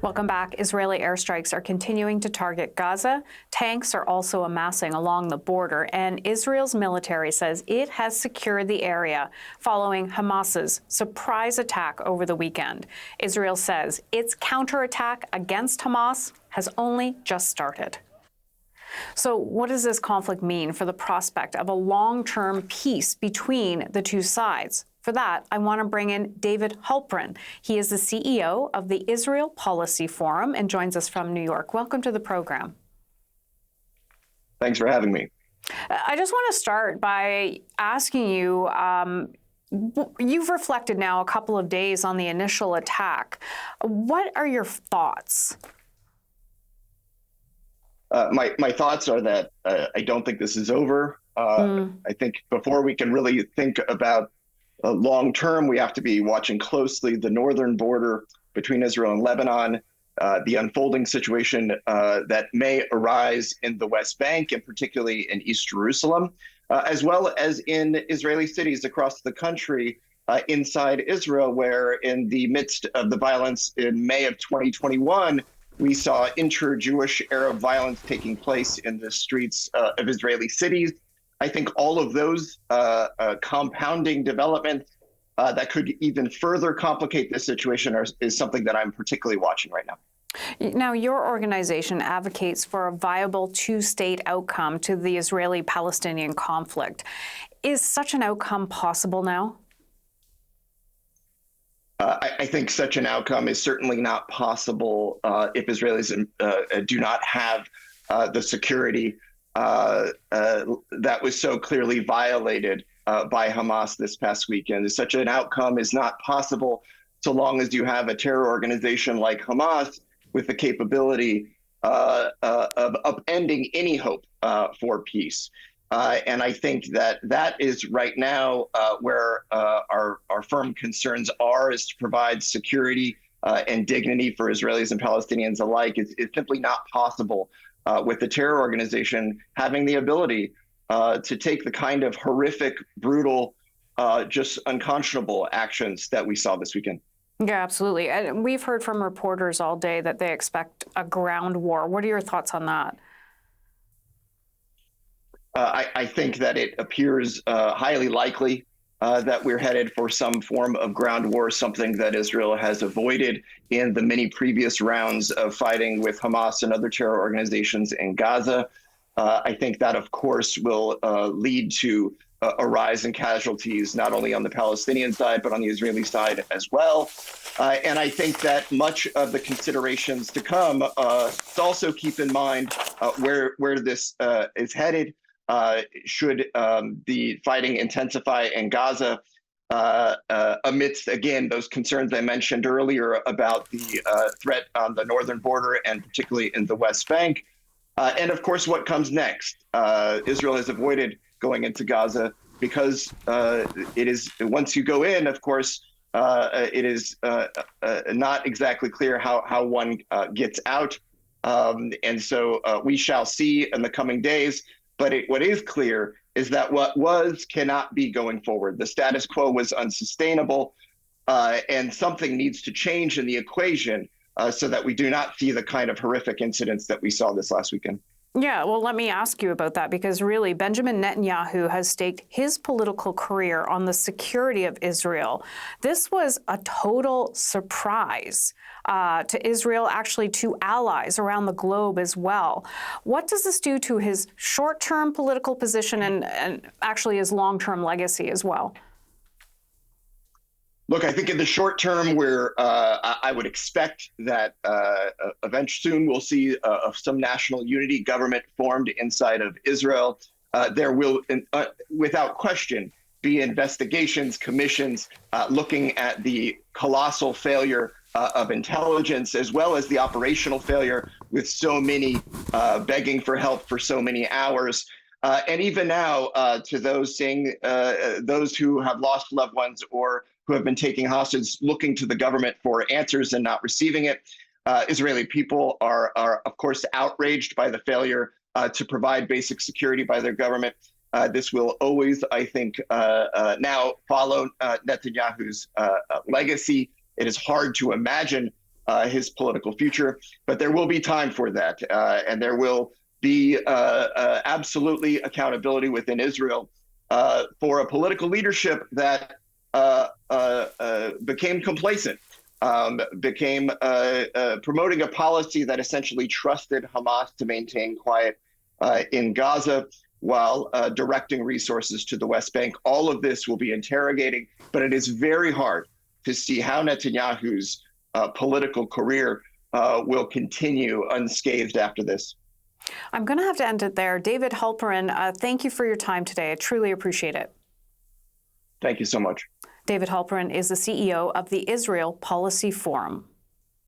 Welcome back. Israeli airstrikes are continuing to target Gaza. Tanks are also amassing along the border, and Israel's military says it has secured the area following Hamas's surprise attack over the weekend. Israel says its counterattack against Hamas has only just started. So what does this conflict mean for the prospect of a long-term peace between the two sides? For that, I want to bring in David Halperin. He is the CEO of the Israel Policy Forum and joins us from New York. Welcome to the program. Thanks for having me. I just want to start by asking you, you've reflected now a couple of days on the initial attack. What are your thoughts? My thoughts are that I don't think this is over. I think before we can really think about long term, we have to be watching closely the northern border between Israel and Lebanon, the unfolding situation that may arise in the West Bank and particularly in East Jerusalem, as well as in Israeli cities across the country inside Israel, where in the midst of the violence in May of 2021, we saw inter-Jewish Arab violence taking place in the streets of Israeli cities. I think all of those compounding developments that could even further complicate this situation is something that I'm particularly watching right now. Now, your organization advocates for a viable two-state outcome to the Israeli-Palestinian conflict. Is such an outcome possible now? I think such an outcome is certainly not possible if Israelis do not have the security that was so clearly violated by Hamas this past weekend. Such an outcome is not possible so long as you have a terror organization like Hamas with the capability of upending any hope for peace. And I think that is right now where our firm concerns are, is to provide security and dignity for Israelis and Palestinians alike. It's simply not possible with the terror organization having the ability to take the kind of horrific, brutal, just unconscionable actions that we saw this weekend. Yeah, absolutely. And we've heard from reporters all day that they expect a ground war. What are your thoughts on that? I think that it appears highly likely that we're headed for some form of ground war, something that Israel has avoided in the many previous rounds of fighting with Hamas and other terror organizations in Gaza. I think that, of course, will lead to a rise in casualties, not only on the Palestinian side, but on the Israeli side as well. And I think that much of the considerations to come also keep in mind where this is headed. Should the fighting intensify in Gaza amidst, again, those concerns I mentioned earlier about the threat on the northern border and particularly in the West Bank. And of course, what comes next? Israel has avoided going into Gaza because it is, once you go in, of course, it is not exactly clear how one gets out. And so we shall see in the coming days. But what is clear is that what was cannot be going forward. The status quo was unsustainable, and something needs to change in the equation so that we do not see the kind of horrific incidents that we saw this last weekend. Yeah, well, let me ask you about that, because really Benjamin Netanyahu has staked his political career on the security of Israel. This was a total surprise to Israel, actually to allies around the globe as well. What does this do to his short-term political position and actually his long-term legacy as well? Look, I think in the short term, I would expect that eventually soon we'll see some national unity government formed inside of Israel. There will, without question, be investigations, commissions looking at the colossal failure of intelligence, as well as the operational failure with so many begging for help for so many hours. And even now, to those saying, those who have lost loved ones or who have been taking hostage, looking to the government for answers and not receiving it. Israeli people are of course, outraged by the failure to provide basic security by their government. This will always, I think, now follow Netanyahu's legacy. It is hard to imagine his political future. But there will be time for that, and there will be absolutely accountability within Israel for a political leadership that became complacent, became promoting a policy that essentially trusted Hamas to maintain quiet in Gaza while directing resources to the West Bank. All of this will be interrogating, but it is very hard to see how Netanyahu's political career will continue unscathed after this. I'm going to have to end it there. David Halperin, thank you for your time today. I truly appreciate it. Thank you so much. David Halperin is the CEO of the Israel Policy Forum.